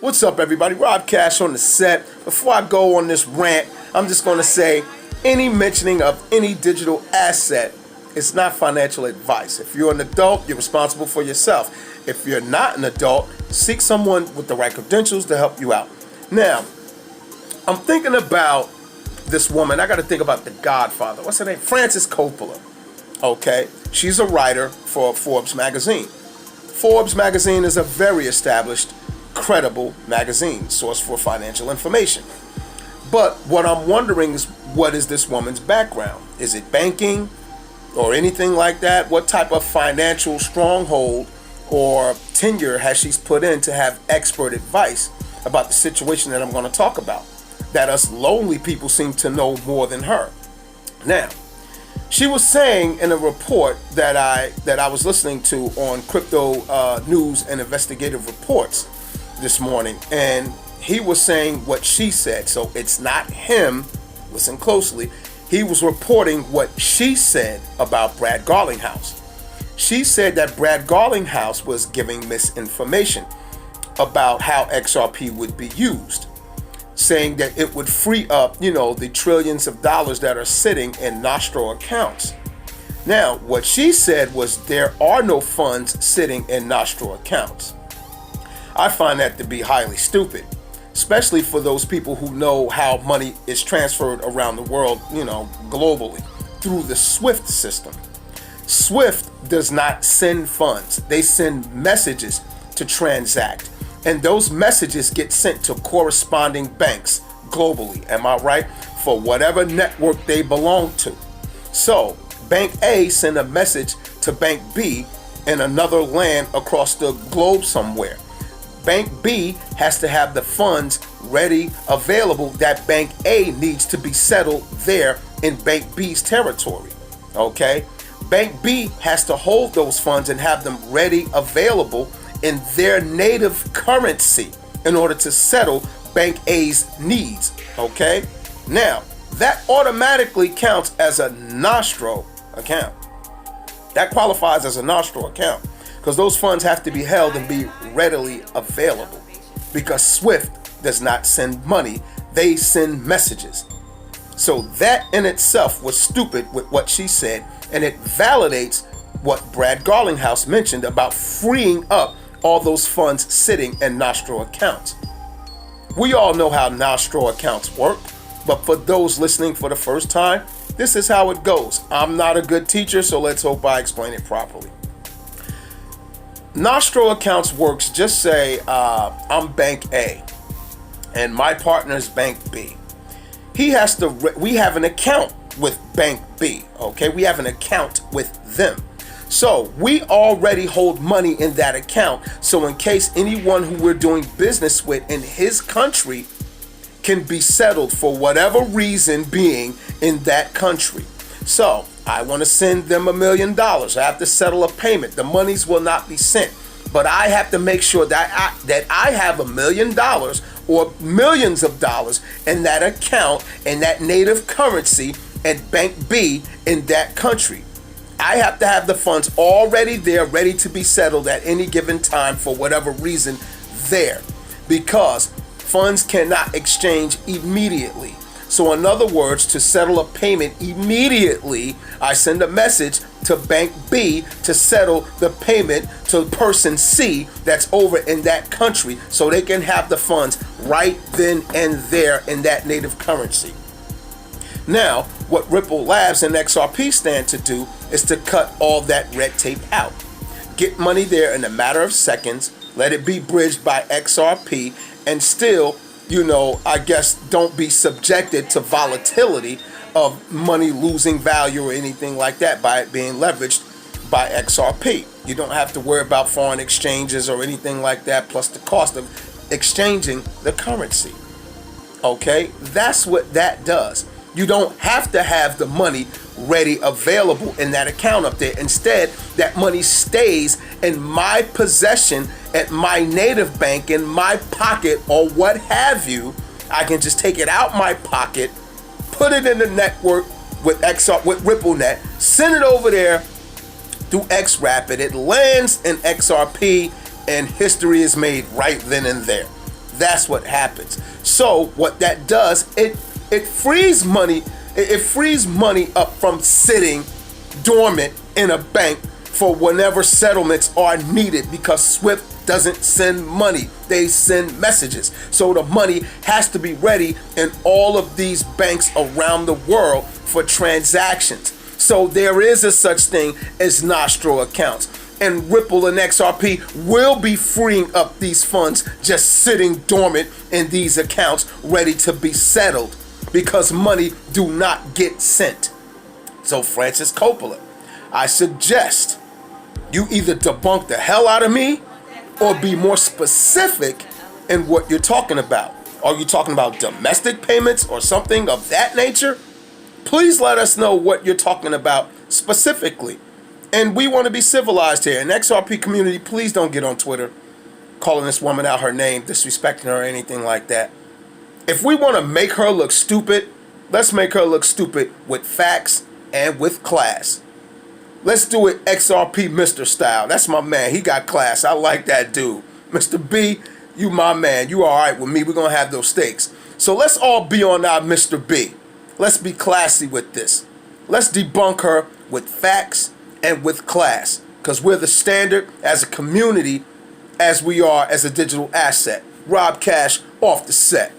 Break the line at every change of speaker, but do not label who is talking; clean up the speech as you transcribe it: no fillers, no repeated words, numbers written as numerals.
What's up, everybody? Rob Cash on the set. Before I go on this rant, I'm just going to say any mentioning of any digital asset is not financial advice. If you're an adult, you're responsible for yourself. If you're not an adult, seek someone with the right credentials to help you out. Now, I'm thinking about this woman. I got to think about The Godfather. What's her name? Frances Coppola. Okay. She's a writer for Forbes magazine. Forbes magazine is a very established, credible magazine, source for financial information. But what I'm wondering is, what is this woman's background? Is it banking or anything like that? What type of financial stronghold or tenure has she put in to have expert advice about the situation that I'm going to talk about, that us lonely people seem to know more than her? Now, she was saying in a report that I was listening to on Crypto News and Investigative Reports this morning, and he was saying what she said. So it's not him. Listen closely. He was reporting what she said about Brad Garlinghouse. She said that Brad Garlinghouse was giving misinformation about how XRP would be used, saying that it would free up, the trillions of dollars that are sitting in Nostro accounts. Now, what she said was there are no funds sitting in Nostro accounts. I find that to be highly stupid, especially for those people who know how money is transferred around the world, globally, through the SWIFT system. SWIFT does not send funds. They send messages to transact. And those messages get sent to corresponding banks globally, am I right? For whatever network they belong to. So, Bank A sent a message to Bank B in another land across the globe somewhere. Bank B has to have the funds ready, available, that Bank A needs to be settled there in Bank B's territory, okay? Bank B has to hold those funds and have them ready, available in their native currency in order to settle Bank A's needs, okay? Now, that automatically counts as a Nostro account. That qualifies as a Nostro account, because those funds have to be held and be readily available, because SWIFT does not send money, they send messages. So that in itself was stupid with what she said, and it validates what Brad Garlinghouse mentioned about freeing up all those funds sitting in Nostro accounts. We all know how Nostro accounts work, but for those listening for the first time, this is how it goes. I'm not a good teacher, so let's hope I explain it properly. Nostro accounts works, just say I'm Bank A and my partner is Bank B. We have an account with Bank B, okay? We have an account with them. So we already hold money in that account. So in case anyone who we're doing business with in his country can be settled for whatever reason being in that country. So I want to send them $1 million. I have to settle a payment. The monies will not be sent, but I have to make sure that I have $1 million or millions of dollars in that account, in that native currency, and Bank B in that country. I have to have the funds already there, ready to be settled at any given time for whatever reason there, because funds cannot exchange immediately. So in other words, to settle a payment immediately, I send a message to Bank B to settle the payment to person C that's over in that country, so they can have the funds right then and there in that native currency. Now, what Ripple Labs and XRP stand to do is to cut all that red tape out. Get money there in a matter of seconds, let it be bridged by XRP, and still, I guess, don't be subjected to volatility of money losing value or anything like that by it being leveraged by XRP. You don't have to worry about foreign exchanges or anything like that, plus the cost of exchanging the currency. Okay, that's what that does. You don't have to have the money ready, available in that account up there. Instead, that money stays in my possession at my native bank, in my pocket, or what have you. I can just take it out my pocket, put it in the network with RippleNet, send it over there through XRapid. It lands in XRP, and history is made right then and there. that's what happens. So what that does, it frees money. It frees money up from sitting dormant in a bank for whenever settlements are needed, because SWIFT doesn't send money, they send messages. So the money has to be ready in all of these banks around the world for transactions. So there is a such thing as nostro accounts. And Ripple and XRP will be freeing up these funds just sitting dormant in these accounts ready to be settled, because money do not get sent. So Francis Coppola, I suggest you either debunk the hell out of me or be more specific in what you're talking about. Are you talking about domestic payments or something of that nature? Please let us know what you're talking about specifically. And we want to be civilized here. And XRP community, please don't get on Twitter calling this woman out her name, disrespecting her or anything like that. If we want to make her look stupid, let's make her look stupid with facts and with class. Let's do it XRP Mr. style. That's my man. He got class. I like that dude. Mr. B, you my man. You all right with me. We're going to have those stakes. So let's all be on our Mr. B. Let's be classy with this. Let's debunk her with facts and with class, because we're the standard as a community as we are as a digital asset. Rob Cash off the set.